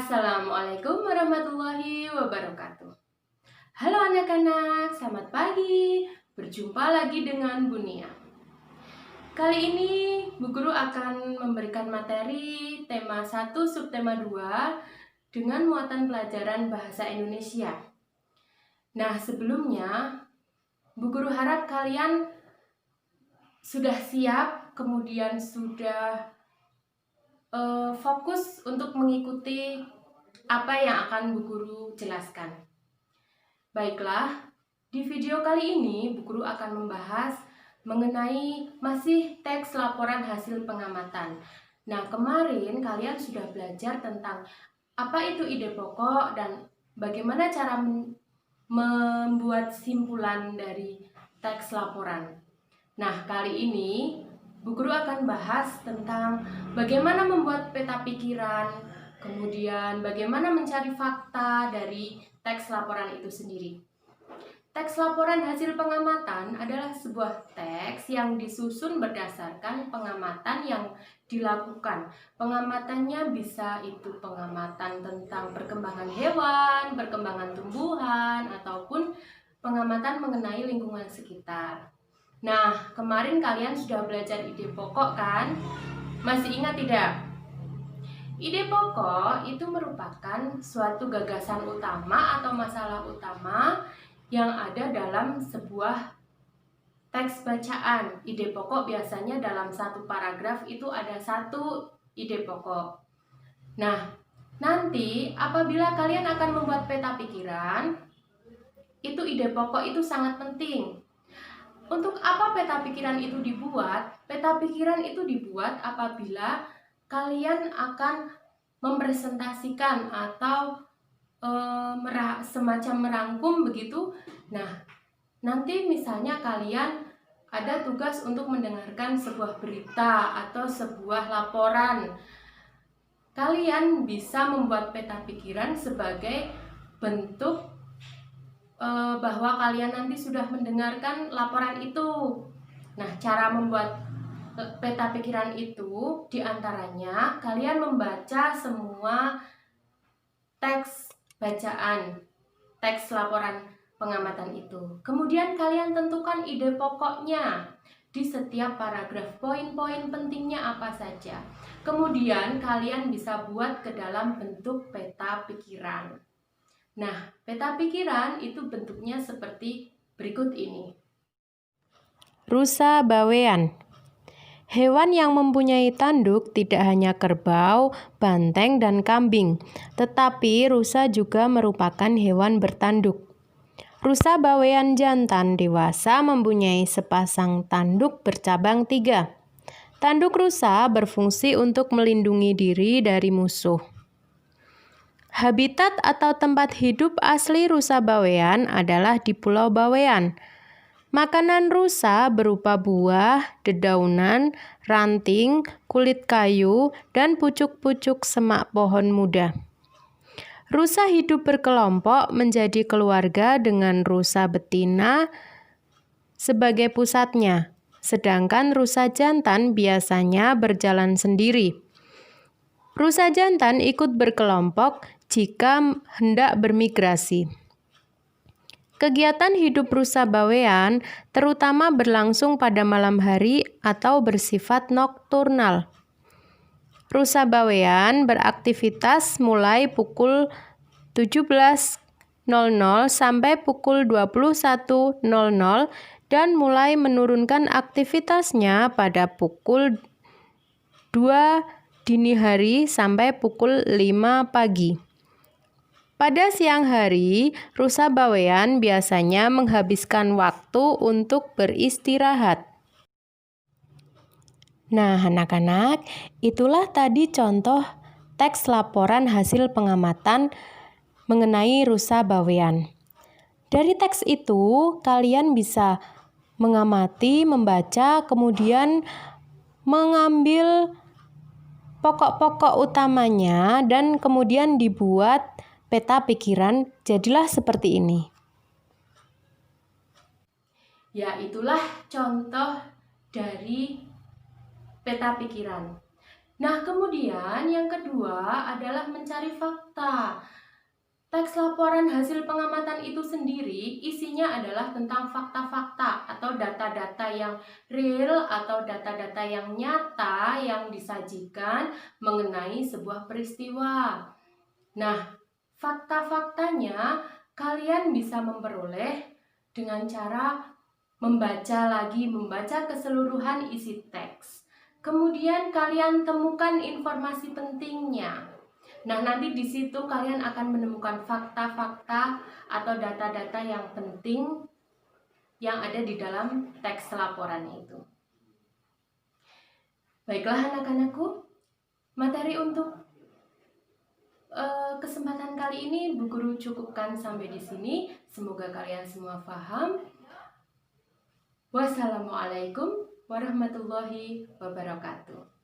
Assalamualaikum warahmatullahi wabarakatuh. Halo anak-anak, selamat pagi. Berjumpa lagi dengan Bunia. Kali ini Bu Guru akan memberikan materi tema 1 subtema 2 dengan muatan pelajaran bahasa Indonesia. Nah, sebelumnya Bu Guru harap kalian sudah siap, kemudian sudah fokus untuk mengikuti apa yang akan Bu Guru jelaskan. Baiklah, di video kali ini Bu Guru akan membahas mengenai masih teks laporan hasil pengamatan. Nah, kemarin kalian sudah belajar tentang apa itu ide pokok dan bagaimana cara membuat simpulan dari teks laporan. Nah, kali ini Bu Guru akan bahas tentang bagaimana membuat peta pikiran, kemudian bagaimana mencari fakta dari teks laporan itu sendiri. Teks laporan hasil pengamatan adalah sebuah teks yang disusun berdasarkan pengamatan yang dilakukan. Pengamatannya bisa itu pengamatan tentang perkembangan hewan, perkembangan tumbuhan, ataupun pengamatan mengenai lingkungan sekitar. Nah, kemarin kalian sudah belajar ide pokok kan? Masih ingat tidak? Ide pokok itu merupakan suatu gagasan utama atau masalah utama yang ada dalam sebuah teks bacaan. Ide pokok biasanya dalam satu paragraf itu ada satu ide pokok. Nah, nanti apabila kalian akan membuat peta pikiran, itu ide pokok itu sangat penting. Untuk apa peta pikiran itu dibuat? Peta pikiran itu dibuat apabila kalian akan mempresentasikan atau semacam merangkum begitu. Nah, nanti misalnya kalian ada tugas untuk mendengarkan sebuah berita atau sebuah laporan. Kalian bisa membuat peta pikiran sebagai bentuk bahwa kalian nanti sudah mendengarkan laporan itu. Nah, cara membuat peta pikiran itu diantaranya kalian membaca semua teks bacaan, teks laporan pengamatan itu. Kemudian kalian tentukan ide pokoknya di setiap paragraf, poin-poin pentingnya apa saja. Kemudian kalian bisa buat ke dalam bentuk peta pikiran. Nah, peta pikiran itu bentuknya seperti berikut ini. Rusa bawean. Hewan yang mempunyai tanduk tidak hanya kerbau, banteng, dan kambing, tetapi rusa juga merupakan hewan bertanduk. Rusa bawean jantan dewasa mempunyai sepasang tanduk bercabang 3. Tanduk rusa berfungsi untuk melindungi diri dari musuh. Habitat atau tempat hidup asli rusa bawean adalah di Pulau Bawean. Makanan rusa berupa buah, dedaunan, ranting, kulit kayu, dan pucuk-pucuk semak pohon muda. Rusa hidup berkelompok menjadi keluarga dengan rusa betina sebagai pusatnya, sedangkan rusa jantan biasanya berjalan sendiri. Rusa jantan ikut berkelompok jika hendak bermigrasi. Kegiatan hidup rusa bawean terutama berlangsung pada malam hari atau bersifat nokturnal. Rusa bawean beraktivitas mulai pukul 17.00 sampai pukul 21.00 dan mulai menurunkan aktivitasnya pada pukul 2 dini hari sampai pukul 5 pagi. Pada siang hari, rusa bawean biasanya menghabiskan waktu untuk beristirahat. Nah, anak-anak, itulah tadi contoh teks laporan hasil pengamatan mengenai rusa bawean. Dari teks itu, kalian bisa mengamati, membaca, kemudian mengambil pokok-pokok utamanya dan kemudian dibuat peta pikiran, jadilah seperti ini. Ya, itulah contoh dari peta pikiran. Nah, kemudian yang kedua adalah mencari fakta. Teks laporan hasil pengamatan itu sendiri isinya adalah tentang fakta-fakta atau data-data yang real atau data-data yang nyata yang disajikan mengenai sebuah peristiwa. Nah, fakta-faktanya kalian bisa memperoleh dengan cara membaca keseluruhan isi teks. Kemudian kalian temukan informasi pentingnya. Nah, nanti di situ kalian akan menemukan fakta-fakta atau data-data yang penting yang ada di dalam teks laporan itu. Baiklah anak-anakku, materi untuk kesempatan kali ini Bu Guru cukupkan sampai di sini. Semoga kalian semua paham. Wassalamualaikum warahmatullahi wabarakatuh.